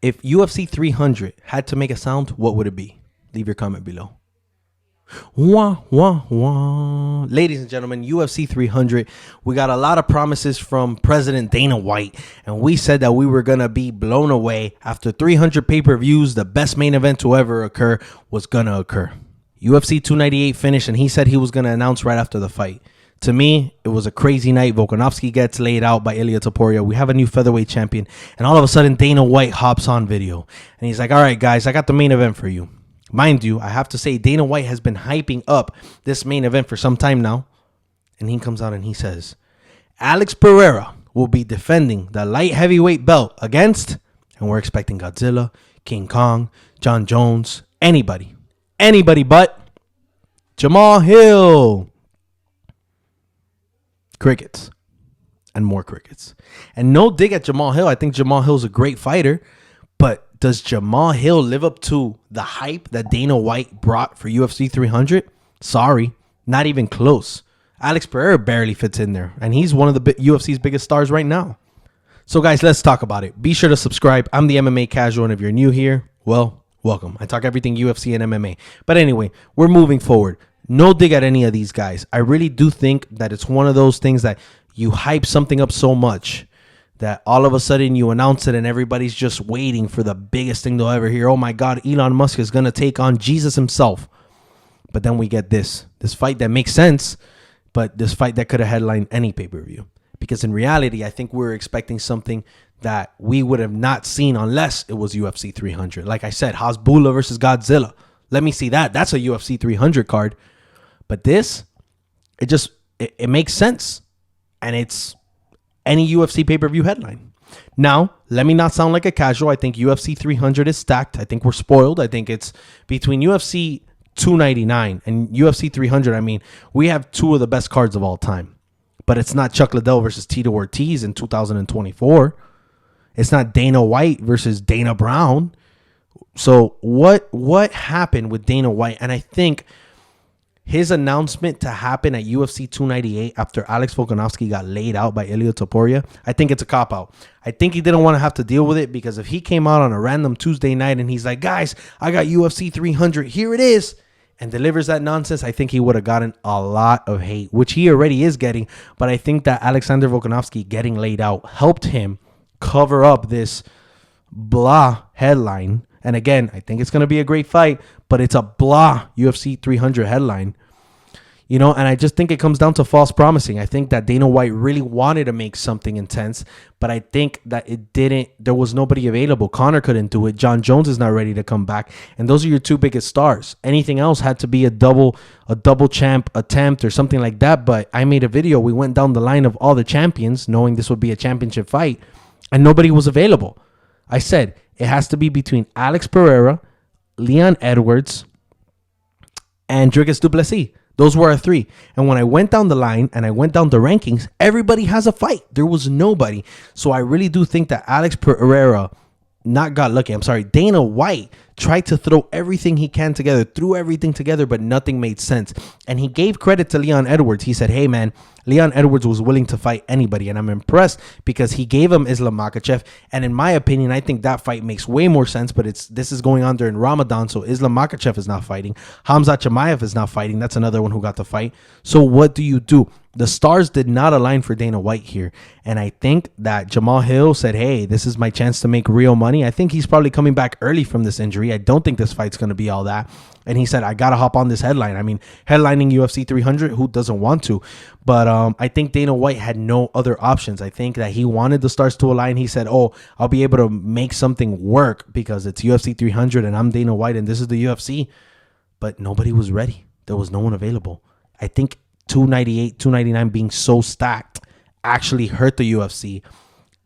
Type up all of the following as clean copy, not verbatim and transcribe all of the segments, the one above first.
If UFC 300 had to make a sound, what would it be? Leave your comment below. Wah, wah, wah. Ladies and gentlemen, UFC 300, we got a lot of promises from President Dana White, and we said that we were going to be blown away. After 300 pay-per-views, the best main event to ever occur was going to occur. UFC 298 finished, and he said he was going to announce right after the fight. To me, it was a crazy night. Volkanovski gets laid out by Ilia Topuria. We have a new featherweight champion, and all of a sudden, Dana White hops on video, and he's like, all right, guys, I got the main event for you. Mind you, I have to say, Dana White has been hyping up this main event for some time now. And he comes out and he says, Alex Pereira will be defending the light heavyweight belt against, and we're expecting Godzilla, King Kong, John Jones, anybody but Jamal Hill. Crickets. And more crickets. And no dig at Jamal Hill. I think Jamal Hill's a great fighter. But does Jamal Hill live up to the hype that Dana White brought for UFC 300? Sorry, not even close. Alex Pereira barely fits in there, and he's one of the UFC's biggest stars right now. So guys, let's talk about it. Be sure to subscribe. I'm the MMA Casual, and if you're new here, well, welcome. I talk everything UFC and MMA. But anyway, we're moving forward. No dig at any of these guys. I really do think that it's one of those things that you hype something up so much that all of a sudden you announce it and everybody's just waiting for the biggest thing they'll ever hear. Oh my God, Elon Musk is going to take on Jesus himself. But then we get this fight that makes sense, but this fight that could have headlined any pay-per-view. Because in reality, I think we're expecting something that we would have not seen unless it was UFC 300. Like I said, Hasbulla versus Godzilla. Let me see that. That's a UFC 300 card. But this, it makes sense. And it's any UFC pay-per-view headline. Now, let me not sound like a casual. I think UFC 300 is stacked. I think we're spoiled. I think it's between UFC 299 and UFC 300. I mean, we have two of the best cards of all time. But it's not Chuck Liddell versus Tito Ortiz in 2024. It's not Dana White versus Dana Brown. So what happened with Dana White? And I think his announcement to happen at UFC 298 after Alex Volkanovski got laid out by Ilia Topuria, I think it's a cop-out. I think he didn't want to have to deal with it, because if he came out on a random Tuesday night and he's like, guys, I got UFC 300, here it is, and delivers that nonsense, I think he would have gotten a lot of hate, which he already is getting. But I think that Alexander Volkanovski getting laid out helped him cover up this blah headline. And again, I think it's going to be a great fight, but it's a blah UFC 300 headline. You know, and I just think it comes down to false promising. I think that Dana White really wanted to make something intense, but I think that it didn't. There was nobody available. Conor couldn't do it. John Jones is not ready to come back. And those are your two biggest stars. Anything else had to be a double champ attempt or something like that. But I made a video. We went down the line of all the champions, knowing this would be a championship fight, and nobody was available. I said it has to be between Alex Pereira, Leon Edwards, and Dricus du Plessis. Those were our three. And when I went down the line and I went down the rankings, everybody has a fight. There was nobody. So I really do think that Alex Pereira Dana White tried to throw everything he can together, threw everything together, but nothing made sense. And he gave credit to Leon Edwards. He said, hey, man, Leon Edwards was willing to fight anybody. And I'm impressed because he gave him Islam Makhachev. And in my opinion, I think that fight makes way more sense. But this is going on during Ramadan. So Islam Makhachev is not fighting. Khamzat Chimaev is not fighting. That's another one who got the fight. So what do you do? The stars did not align for Dana White here. And I think that Jamal Hill said, hey, this is my chance to make real money. I think he's probably coming back early from this injury. I don't think this fight's going to be all that. And he said, I got to hop on this headline. I mean, headlining UFC 300, who doesn't want to? But I think Dana White had no other options. I think that he wanted the stars to align. He said, oh, I'll be able to make something work because it's UFC 300 and I'm Dana White and this is the UFC. But nobody was ready. There was no one available. I think 298, 299 being so stacked actually hurt the UFC.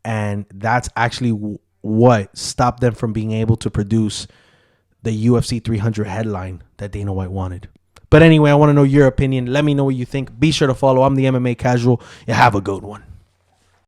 And that's actually what stopped them from being able to produce the UFC 300 headline that Dana White wanted. But anyway, I want to know your opinion. Let me know what you think. Be sure to follow. I'm the MMA Casual. You have a good one.